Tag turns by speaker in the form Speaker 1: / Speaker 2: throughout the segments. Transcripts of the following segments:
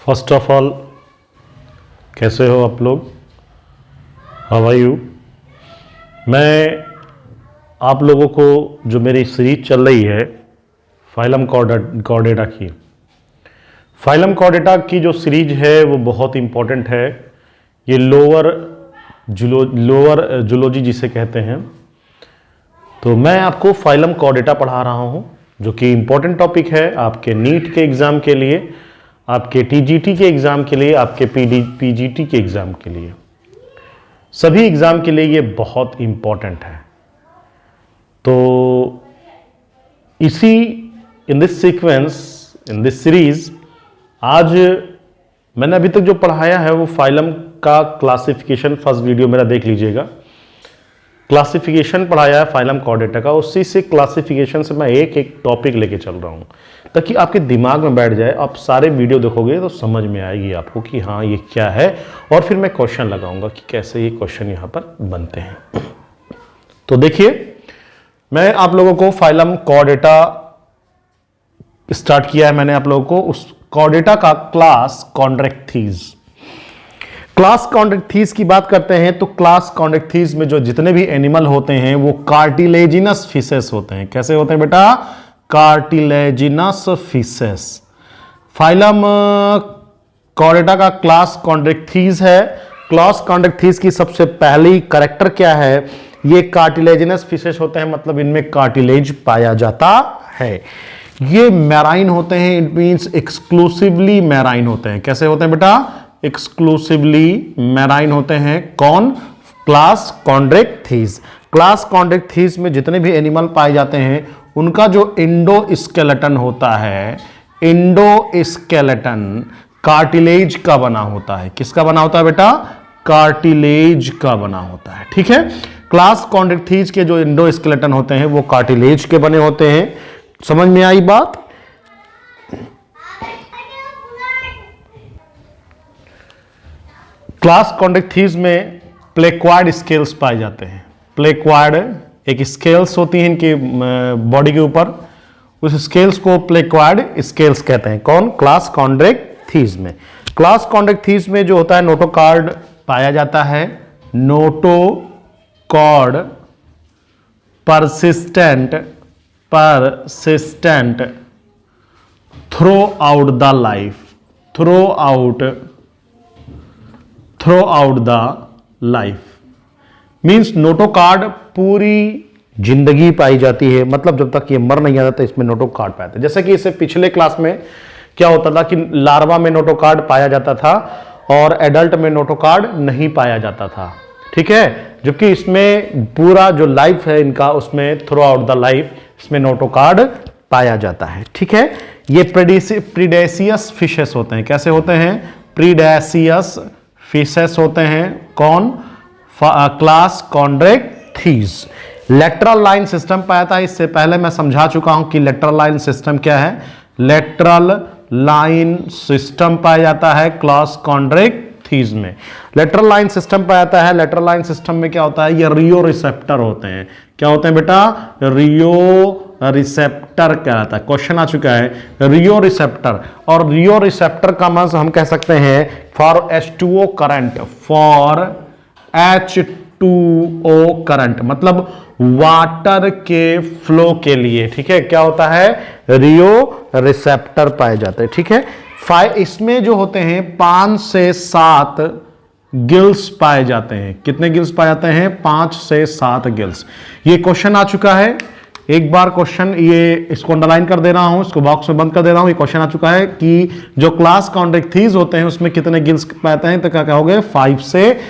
Speaker 1: First of all, कैसे हो आप लोग? How are you? मैं आप लोगों को जो मेरी सीरीज चल रही है फाइलम कॉर्डेटा की जो सीरीज है वो बहुत इंपॉर्टेंट है। ये लोअर जूलॉजी जिसे कहते हैं। तो मैं आपको फाइलम कॉर्डेटा पढ़ा रहा हूँ जो कि इंपॉर्टेंट टॉपिक है आपके नीट के एग्ज़ाम के लिए, आपके टीजीटी के एग्ज़ाम के लिए, आपके पीजीटी के एग्ज़ाम के लिए, सभी एग्ज़ाम के लिए ये बहुत इंपॉर्टेंट है। तो इसी in this sequence, in this series, आज मैंने अभी तक जो पढ़ाया है वो फाइलम का क्लासिफिकेशन, फर्स्ट वीडियो मेरा देख लीजिएगा। क्लासिफिकेशन पढ़ाया है फाइलम कॉर्डेटा का। उसी से क्लासिफिकेशन से मैं एक एक टॉपिक लेके चल रहा हूँ ताकि आपके दिमाग में बैठ जाए। आप सारे वीडियो देखोगे तो समझ में आएगी आपको कि हाँ ये क्या है, और फिर मैं क्वेश्चन लगाऊंगा कि कैसे ये क्वेश्चन यहाँ पर बनते हैं। तो देखिए, मैं आप लोगों को फाइलम कॉर्डेटा स्टार्ट किया है। मैंने आप लोगों को उस कॉर्डेटा का क्लास कॉन्ड्रेक्थीज की बात करते हैं। तो क्लास कॉन्ड्रेक्थीज में जो जितने भी एनिमल होते हैं वो कार्टिलेजिनस फिशेस होते हैं। कैसे होते हैं बेटा? Cartilaginous fishes. फाइलम कॉर्डेटा का क्लास कॉन्ड्रेक्थीज है। क्लास कॉन्ड्रेक्थीज की सबसे पहली कैरेक्टर क्या है? ये कार्टिलेजिनस फिशेस होते हैं, मतलब इनमें कार्टिलेज पाया जाता है। ये मैराइन होते हैं, इट मींस एक्सक्लूसिवली मैराइन होते हैं। कैसे होते हैं बेटा? एक्सक्लूसिवली मैराइन होते हैं। कौन? क्लास कॉन्ड्रेक्थीज। क्लास कॉन्ड्रेक्थीज में जितने भी एनिमल पाए जाते हैं उनका जो इंडोस्केलेटन होता है, इंडोस्केलेटन कार्टिलेज का बना होता है। किसका बना होता है बेटा? कार्टिलेज का बना होता है। ठीक है। क्लास कॉन्ड्रेक्थीज के जो इंडोस्केलेटन होते हैं वो कार्टिलेज के बने होते हैं। समझ में आई बात? क्लास कॉन्ड्रेक्थीज में प्लेक्वाइड स्केल्स पाए जाते हैं। प्लेक्वाइड एक स्केल्स होती हैं इनकी बॉडी के ऊपर, उस स्केल्स को प्लेक्वाइड स्केल्स कहते हैं। कौन? क्लास कॉन्ड्रेक्थीज में। क्लास कॉन्ड्रेक्थीज में जो होता है नोटोकॉर्ड पाया जाता है। Notochord persistent through out the life, through out the life means notochord पूरी जिंदगी पाई जाती है, मतलब जब तक ये मर नहीं आता तो इसमें नोटोकॉर्ड पाया जाता है। जैसे कि इससे पिछले क्लास में क्या होता था कि लार्वा में नोटोकॉर्ड पाया जाता था और एडल्ट में नोटोकॉर्ड नहीं पाया जाता था। ठीक है। जबकि इसमें पूरा जो लाइफ है इनका, उसमें थ्रू आउट द लाइफ इसमें नोटोकॉर्ड पाया जाता है। ठीक है। ये प्रीडेसियस फिशेस होते हैं। कैसे होते हैं? प्रीडेसियस फिशेस होते हैं। कौन? क्लास कॉन्ड्रेक्थीज। लेटरल लाइन सिस्टम पाया था। इससे पहले मैं समझा चुका हूं कि लेटरल लाइन सिस्टम क्या है। लेटरल लाइन सिस्टम पाया जाता है क्लास कॉन्ड्रेक्थीज में। लेटरल लाइन सिस्टम पाया जाता है। लेटरल लाइन सिस्टम में क्या होता है? ये रियो रिसेप्टर होते हैं। क्या होते हैं बेटा? रियो रिसेप्टर कहलाता है। क्वेश्चन आ चुका है रियो रिसेप्टर। और रियो रिसेप्टर का मतलब हम कह सकते हैं for H2O current, for H2O current, मतलब वाटर के फ्लो के लिए। ठीक है। क्या होता है? रियो रिसेप्टर पाए जाते हैं। ठीक है। इसमें जो होते हैं 5 से 7 गिल्स पाए जाते हैं। कितने गिल्स पाए जाते हैं? 5 से 7 गिल्स। ये क्वेश्चन आ चुका है एक बार। क्वेश्चन ये इसको अंडरलाइन कर दे रहा हूं, इसको बॉक्स में बंद कर दे रहा हूं। ये क्वेश्चन आ चुका है कि जो क्लास कॉन्ड्रेक्थीज होते हैं उसमें कितने गिल्स पाते हैं? तो क्या कहोगे? 5 से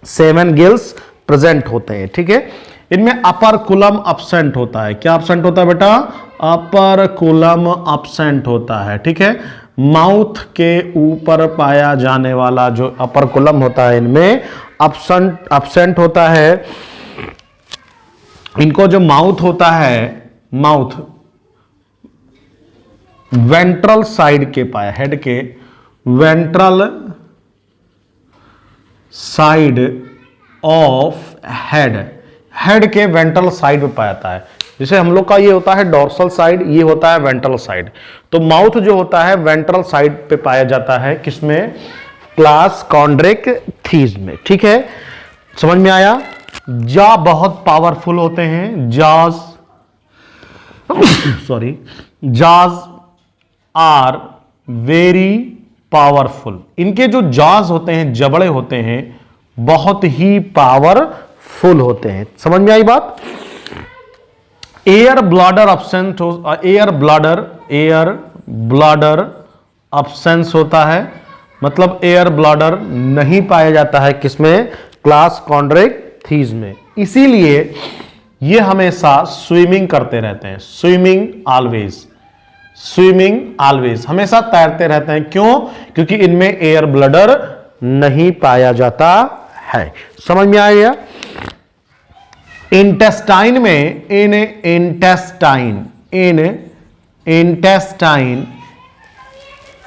Speaker 1: 7 गिल्स प्रेजेंट होते हैं। ठीक है। इनमें अपर कुलम अब्सेंट होता है। क्या अब्सेंट होता है बेटा? अपर कुलम अब्सेंट होता है। ठीक है। माउथ के ऊपर पाया जाने वाला जो अपर कुलम होता है इनमें अब्सेंट होता है। इनको जो माउथ होता है, माउथ वेंट्रल साइड के पाया, हेड के ventral side of head, head के वेंट्रल साइड पे पाया जाता है। जैसे हम लोग का ये होता है डोर्सल साइड, ये होता है वेंट्रल साइड। तो माउथ जो होता है वेंट्रल साइड पे पाया जाता है, किसमें? क्लास कॉन्ड्रेक्थिस में। ठीक है, समझ में आया? जॉ बहुत पावरफुल होते हैं, jaws sorry, jaws are very powerful. इनके जो जॉज होते हैं, जबड़े होते हैं, बहुत ही पावरफुल होते हैं। समझ में आई बात? एयर ब्लैडर अब्सेंट हो, एयर ब्लैडर अब्सेंस होता है, मतलब एयर ब्लैडर नहीं पाया जाता है किसमें? क्लास कॉन्ड्रेक्थिस में। इसीलिए ये हमेशा स्विमिंग करते रहते हैं, स्विमिंग ऑलवेज, हमेशा तैरते रहते हैं। क्यों? क्योंकि इनमें एयर ब्लैडर नहीं पाया जाता है। समझ में आया? इंटेस्टाइन में, इन इंटेस्टाइन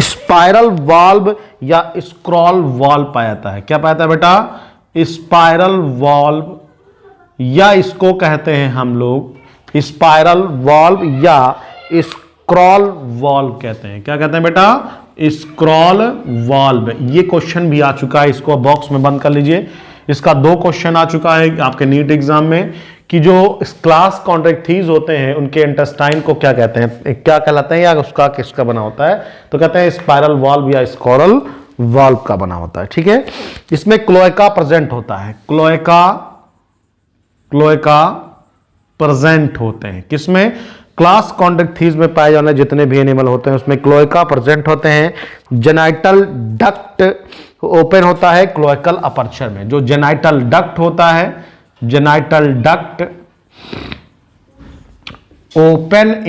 Speaker 1: स्पाइरल वाल्व या स्क्रॉल वाल्व पाया जाता है। क्या पाया जाता है बेटा? स्पाइरल वाल्व, या इसको कहते हैं हम लोग स्पाइरल वाल्व या स्क्रॉल वाल्व कहते हैं। क्या कहते हैं बेटा? Scroll valve. ये क्वेश्चन भी आ चुका है, इसको बॉक्स में बंद कर लीजिए। इसका 2 क्वेश्चन आ चुका है आपके नीट एग्जाम में कि जो क्लास कॉन्ट्रेक्थिस होते हैं उनके इंटेस्टाइन को क्या कहते हैं, क्या कहलाते हैं, या उसका किसका बना होता है? तो कहते हैं स्पाइरल वाल्व या स्क्रॉल वाल्व का बना होता है। ठीक है, इसमें क्लोएका प्रेजेंट होता है, क्लोएका प्रेजेंट होते हैं। किसमें? क्लास कॉन्ट्रेक्थिस में पाए जाने जितने भी एनिमल होते हैं उसमें क्लोएका प्रेजेंट होते हैं। जेनाइटल डक्ट ओपन होता है क्लोएकल अपर्चर में। जो जेनाइटल डक्ट होता है, genital duct open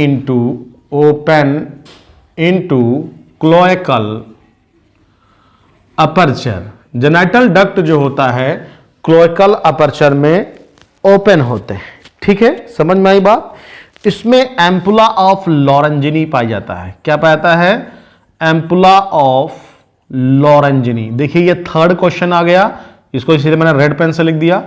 Speaker 1: into cloacal aperture. Genital duct जो होता है क्लोएकल अपर्चर में ओपन होते हैं। ठीक है, समझ में आई बात? इसमें एम्पुला ऑफ लॉरेंजिनी पाया जाता है। क्या पाया जाता है? Ampulla of Lorenzini. देखिए ये 3rd क्वेश्चन आ गया, इसको इसीलिए मैंने रेड पेन से लिख दिया।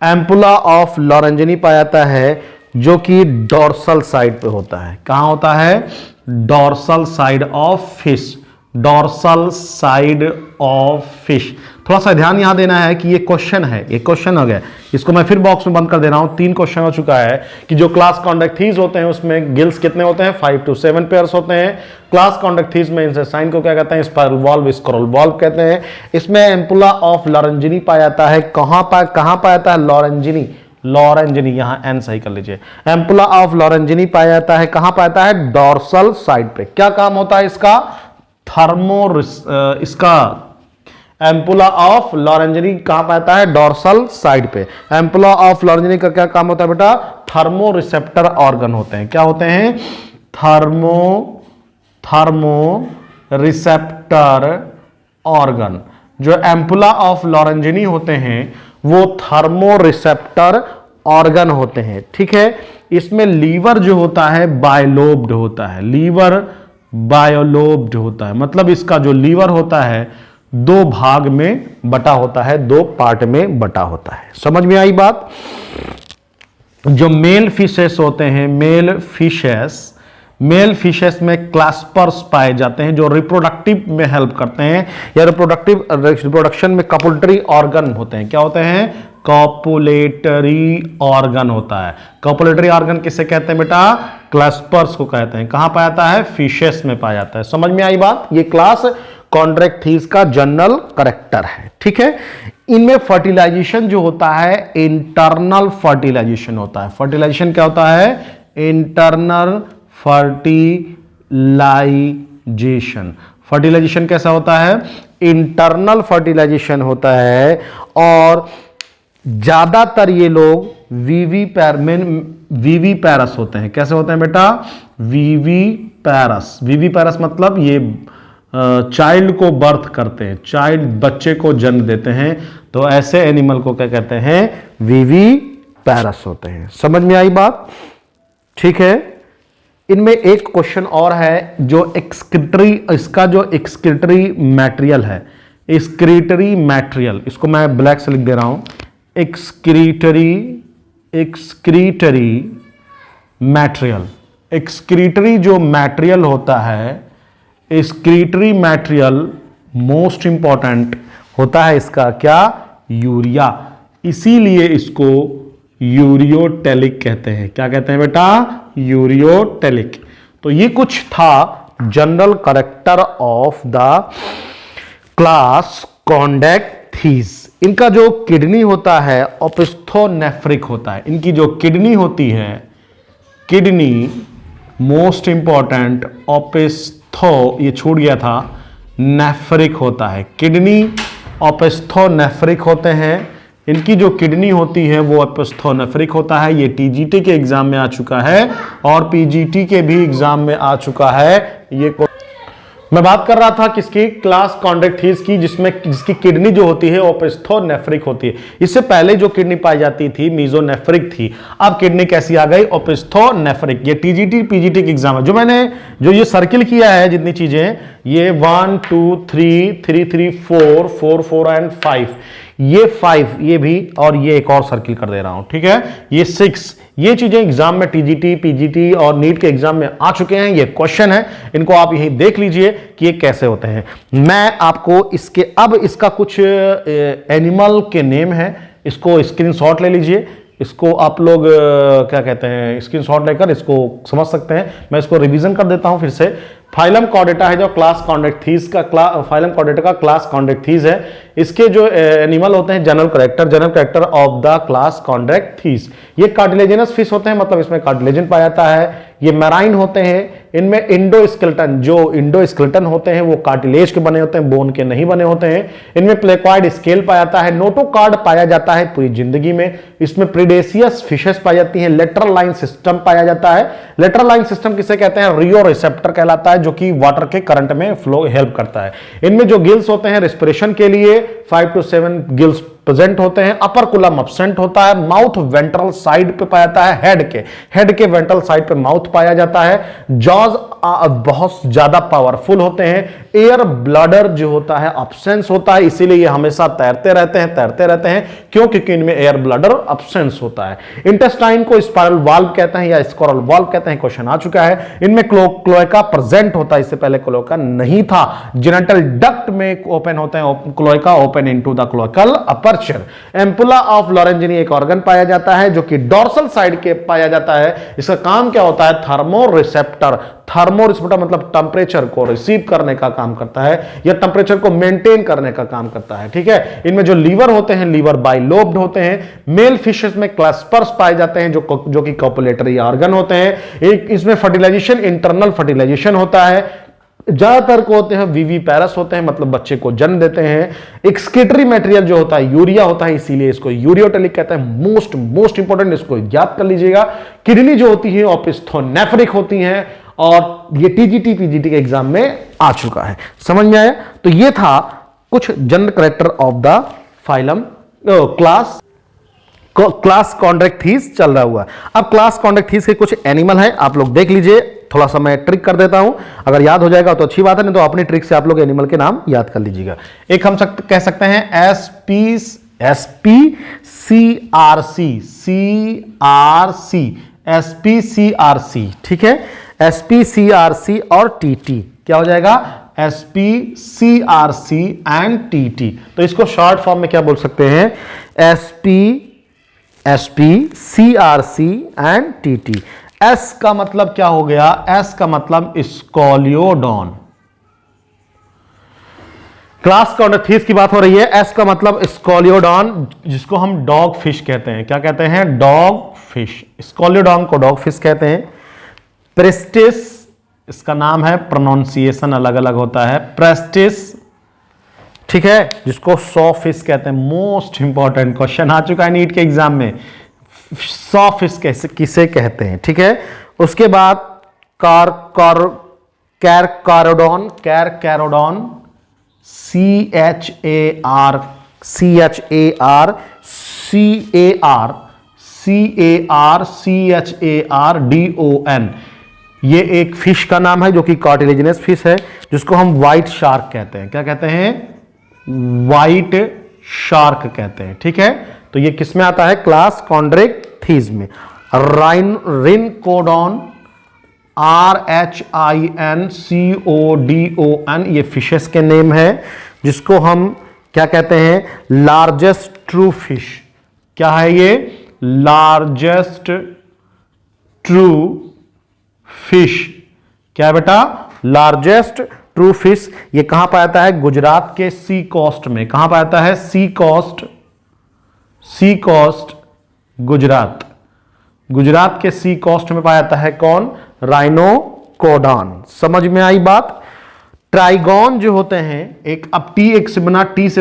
Speaker 1: एम्पुला ऑफ लॉरेंजिनी पाया जाता है जो कि डोर्सल साइड पे होता है। कहां होता है? Dorsal side of fish, dorsal side of fish. थोड़ा सा ध्यान यहां देना है कि ये क्वेश्चन है, ये क्वेश्चन हो गया, इसको मैं फिर बॉक्स में बंद कर दे रहा हूं। 3 क्वेश्चन हो चुका है कि जो क्लास कॉन्ट्रेक्थिस होते हैं उसमें गिल्स कितने होते हैं? 5 to 7 पेयर्स होते हैं। क्लास कॉन्ट्रेक्थिस में इंटेस्टाइन को क्या कहते हैं? स्पाइरल वाल्व, स्क्रॉल वाल्व कहते हैं। इसमें एम्पुला ऑफ लॉरेंजिनी पाया जाता है। कहां पाया जाता है? लॉरेंजिनी, यहां एन सही कर लीजिए। एम्पुला ऑफ लॉरेंजिनी पाया जाता है, कहां पाया जाता है? डोर्सल साइड पे। क्या काम होता है इसका? इसका एम्पुला ऑफ लॉरेंजिनी कहां पाता है? डोर्सल साइड पे। एम्पुला ऑफ लॉरेंजिनी का क्या काम होता है बेटा? थर्मो रिसेप्टर ऑर्गन होते हैं। क्या होते हैं? Thermo receptor organ. जो एम्पुला ऑफ लॉरेंजिनी होते हैं वो थर्मो रिसेप्टर ऑर्गन होते हैं। ठीक है, इसमें लीवर जो होता है बायलोब्ड होता है, लीवर बायोलोब्ड होता है, मतलब इसका जो लीवर होता है 2 भाग में बटा होता है, 2 पार्ट में बटा होता है। समझ में आई बात? जो मेल फिशेस होते हैं, मेल फिशेस में क्लास्पर्स पाए जाते हैं जो रिप्रोडक्टिव में हेल्प करते हैं, या रिप्रोडक्शन में कॉपुलेटरी ऑर्गन होते हैं। क्या होते हैं? कॉपुलेटरी ऑर्गन होता है। कॉपुलेटरी ऑर्गन किसे कहते हैं बेटा? क्लास्पर्स को कहते हैं। कहां पाया जाता है? फिशेस में पाया जाता है। समझ में आई बात? ये क्लास कॉन्ट्रेक्थिस का जनरल करेक्टर है। ठीक है, इनमें फर्टिलाइजेशन जो होता है इंटरनल फर्टिलाइजेशन होता है। फर्टिलाइजेशन क्या होता है? Internal fertilisation. फर्टिलाइजेशन कैसा होता है? इंटरनल फर्टिलाइजेशन होता है। और ज्यादातर ये लोग वीवी पैरस होते हैं। कैसे होते हैं बेटा? वीवी पैरस मतलब ये चाइल्ड को बर्थ करते हैं, चाइल्ड बच्चे को जन्म देते हैं, तो ऐसे एनिमल को क्या कहते हैं? वीवी पैरस होते हैं। समझ में आई बात? ठीक है, इनमें एक क्वेश्चन और है जो इसका जो एक्सक्रीटरी मैटेरियल है, एक्सक्रीटरी मैटेरियल, इसको मैं ब्लैक से लिख दे रहा हूं। एक्सक्रीटरी मैटेरियल, एक्सक्रीटरी जो मैटेरियल होता है, एक्सक्रीटरी मैटेरियल मोस्ट इंपॉर्टेंट होता है इसका क्या, यूरिया। इसीलिए इसको यूरियोटेलिक कहते हैं। क्या कहते हैं बेटा, यूरियोटेलिक। तो ये कुछ था general character of the class Chondrichthyes. इनका जो किडनी होता है ओपिस्थोनेफ्रिक होता है। इनकी जो किडनी होती है, किडनी मोस्ट इंपॉर्टेंट, ओपिस्थो ये छूट गया था, नेफ्रिक होता है। किडनी ओपिस्थोनेफ्रिक होते हैं। इनकी जो किडनी होती है वो ओपिस्थोनेफ्रिक होता है। ये टीजीटी के एग्जाम में आ चुका है और पीजीटी के भी एग्जाम में आ चुका है। ये मैं बात कर रहा था किसकी, क्लास कॉन्डैक्थीज की, जिसकी किडनी जो होती है ओपिस्थोनेफ्रिक होती है। इससे पहले जो किडनी पाई जाती थी मीजोनेफ्रिक थी। अब किडनी कैसी आ गई, ओपिस्थोनेफ्रिक। ये टीजीटी पीजीटी के एग्जाम है। जो ये सर्किल किया है जितनी चीजें, ये 1 2 3 3 3 4 4 4 एंड 5, ये 5, ये भी, और ये एक और सर्किल कर दे रहा हूं, ठीक है, ये 6। ये चीजें एग्जाम में टीजीटी पीजीटी और नीट के एग्जाम में आ चुके हैं। ये क्वेश्चन है, इनको आप यही देख लीजिए कि ये कैसे होते हैं। मैं आपको इसका कुछ एनिमल के नेम है, इसको स्क्रीनशॉट ले लीजिए। इसको आप लोग क्या कहते हैं, स्क्रीनशॉट लेकर इसको समझ सकते हैं। मैं इसको रिवीजन कर देता हूं फिर से। फाइलम कॉर्डेटा है जो क्लास कॉन्डैक्थीज का फाइलम कॉर्डेटा का क्लास कॉन्डैक्थीज है। इसके जो एनिमल होते हैं general character of the class Chondrichthyes. ये कार्टिलेजिनस फिश होते हैं, मतलब इसमें कार्टिलेजन पाया जाता है। ये मैराइन होते हैं। इनमें इंडोस्केलेटन होते हैं वो कार्टिलेज के बने होते हैं, बोन के नहीं बने होते हैं। इनमें प्लेकॉइड स्केल पाया जाता है। नोटोकार्ड पाया जाता है पूरी जिंदगी में। इसमें प्रीडेसियस फिशेस पाई जाती हैं। लेटरल लाइन सिस्टम पाया जाता है। लेटरल लाइन सिस्टम किसे कहते हैं, रियो रिसेप्टर कहलाता है, जो कि वाटर के करंट में फ्लो हेल्प करता है। इनमें जो गिल्स होते हैं रेस्पिरेशन के लिए 5 to 7 गिल्स प्रेजेंट होते हैं। अपर कुलम एब्सेंट होता है। माउथ वेंट्रल साइड पे पाया जाता है, हेड के वेंट्रल साइड पे माउथ पाया जाता है। जॉज बहुत ज्यादा पावरफुल होते हैं। एयर ब्लडर जो होता है एब्सेंस होता है, इसीलिए ये हमेशा तैरते रहते हैं। क्यों, क्योंकि इनमें एयर ब्लडर एब्सेंस होता है। इंटेस्टाइन को स्पाइरल वाल्व कहते हैं या स्क्वारल वाल्व कहते हैं, क्वेश्चन आ चुका है। इनमें क्लोएका प्रेजेंट होता है, इससे पहले क्लोएका नहीं था। जेनिटल डक्ट में ओपन होते हैं, cloaca open into the cloacal aperture. Ampulla of Lorenzini एक ऑर्गन पाया जाता है जो कि डोर्सल साइड के पाया जाता है। इसका काम क्या होता है, थर्मो रिसेप्टर मतलब टेंपरेचर को रिसीव करने का काम करता है या टेंपरेचर को मेंटेन करने का काम करता है, ठीक है। इनमें जो लीवर होते हैं, लीवर बाइलोब्ड होते हैं। मेल फिशेस में क्लैस्पर्स पाए जाते हैं जो कि कॉपुलेटरी ऑर्गन होते हैं। एक इसमें फर्टिलाइजेशन, इंटरनल फर्टिलाइजेशन होता है। ज्यादातर को होते हैं वीवी पैरस होते हैं, मतलब बच्चे को जन्म देते हैं। एक्सक्रीटरी मटेरियल जो होता है यूरिया होता है, इसीलिए इसको यूरियोटेलिक कहते हैं। मोस्ट इंपॉर्टेंट, इसको याद कर लीजिएगा। किडनी जो होती है ओपिस्थोनेफ्रिक होती हैं और ये टीजीटी पीजीटी के एग्जाम में आ चुका है। समझ में आया? तो ये था कुछ general character of the phylum class Chondrichthyes चल रहा हुआ। अब क्लास कॉन्डैक्थीज के कुछ एनिमल हैं, आप लोग देख लीजिए। थोड़ा सा मैं ट्रिक कर देता हूं, अगर याद हो जाएगा तो अच्छी बात है, नहीं तो अपनी ट्रिक से आप लोग एनिमल के नाम याद कर लीजिएगा। एक हम कह सकते हैं एसपीसीआरसी, ठीक है। एसपीसीआरसी और टीटी क्या हो जाएगा, एसपीसीआरसी एंड टीटी। तो इसको शॉर्ट फॉर्म में क्या बोल सकते हैं, एसपीसीआरसी एंड टीटी। एस का मतलब क्या हो गया, एस का मतलब स्कोलियोडॉन। क्लास कॉन्डैक्थीज की बात हो रही है। एस का मतलब स्कोलियोडॉन, जिसको हम डॉग फिश कहते हैं। क्या कहते हैं, डॉग फिश। स्कोलियोडॉन को डॉग फिश कहते हैं। प्रेस्टिस इसका नाम है, प्रोनाउंसिएशन अलग अलग होता है, प्रेस्टिस, ठीक है, जिसको सॉ फिश कहते हैं। मोस्ट इंपॉर्टेंट क्वेश्चन आ चुका है नीट के एग्जाम में, सॉ फिश किसे कहते हैं, ठीक है। उसके बाद कैरोडॉन, CHARDON, ये एक फिश का नाम है जो कि कार्टिलेजिनस फिश है, जिसको हम व्हाइट शार्क कहते हैं। क्या कहते हैं, व्हाइट शार्क कहते हैं, ठीक है। तो ये किस में आता है, क्लास कॉन्डैक्थीज में। रिनकोडॉन, RHINCODON, ये फिशेस के नेम है, जिसको हम क्या कहते हैं, लार्जेस्ट ट्रू फिश। क्या है ये? Largest true fish. क्या है बेटा? Largest true fish. ये कहां पाया जाता है? गुजरात के सी कोस्ट में। कहां पाया जाता है? सी कोस्ट गुजरात। गुजरात के सी कोस्ट में पाया जाता है कौन? राइनोकोडॉन। समझ में आई बात? ट्राइगोन जो होते हैं, एक अब एक से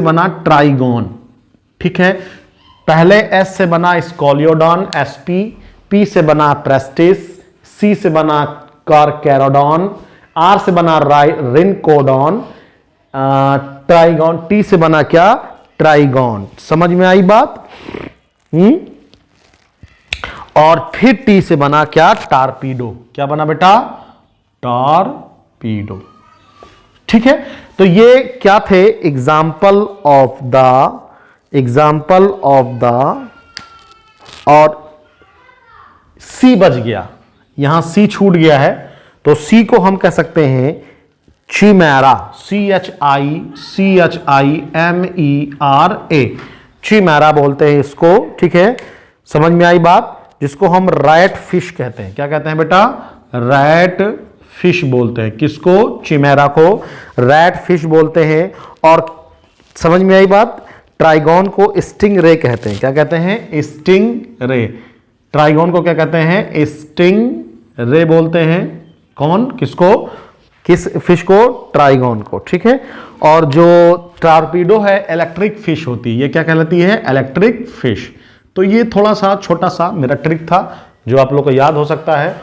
Speaker 1: बना ट्राइगोन, ठीक है। पहले एस से बना स्कोलियोडॉन, एसपी, पी से बना प्रेस्टिस, सी से बना कारकैरोडॉन, आर से बना रिनकोडॉन, ट्राइगोन, टी से बना क्या? ट्राइगोन। समझ में आई बात? और फिर टी से बना क्या? टारपीडो। क्या बना बेटा? टारपीडो। ठीक है। तो ये क्या थे? एग्जाम्पल ऑफ द, और सी बच गया, यहां सी छूट गया है, तो सी को हम कह सकते हैं चिमैरा, CHIMERA, चिमैरा बोलते हैं इसको। ठीक है, समझ में आई बात? जिसको हम रैट फिश कहते हैं। क्या कहते हैं बेटा? रैट फिश बोलते हैं। किसको? चिमैरा को रैट फिश बोलते हैं। और समझ में आई बात? ट्राइगोन को स्टिंग रे कहते हैं। क्या कहते हैं? स्टिंग रे। ट्राइगोन को क्या कहते हैं? स्टिंग रे बोलते हैं। कौन? किसको? किस फिश को? ट्राइगोन को। ठीक है। और जो टारपीडो है, इलेक्ट्रिक फिश होती है। ये क्या कहलाती है? Electric fish. तो ये थोड़ा सा छोटा सा मेरा ट्रिक था जो आप लोग को याद हो सकता है।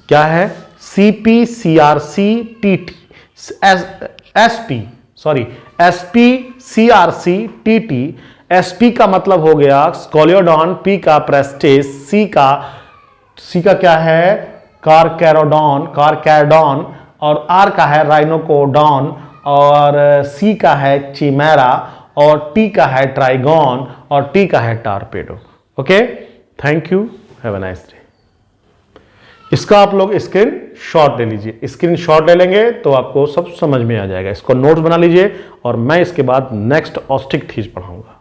Speaker 1: क्या है? SPCRCTT। SP का मतलब हो गया स्कोलियोडॉन, P का प्रेस्टिस, C का क्या है? कारकैरोडॉन, और R का है राइनोकोडॉन, और C का है चिमैरा, और T का है ट्राइगोन, और T का है torpedo. Okay, thank you, have a nice day. इसका आप लोग स्क्रीन शॉट ले लीजिए। स्क्रीन शॉट ले लेंगे तो आपको सब समझ में आ जाएगा। इसको नोट्स बना लीजिए, और मैं इसके बाद नेक्स्ट ऑस्टिक थीस पढ़ाऊंगा।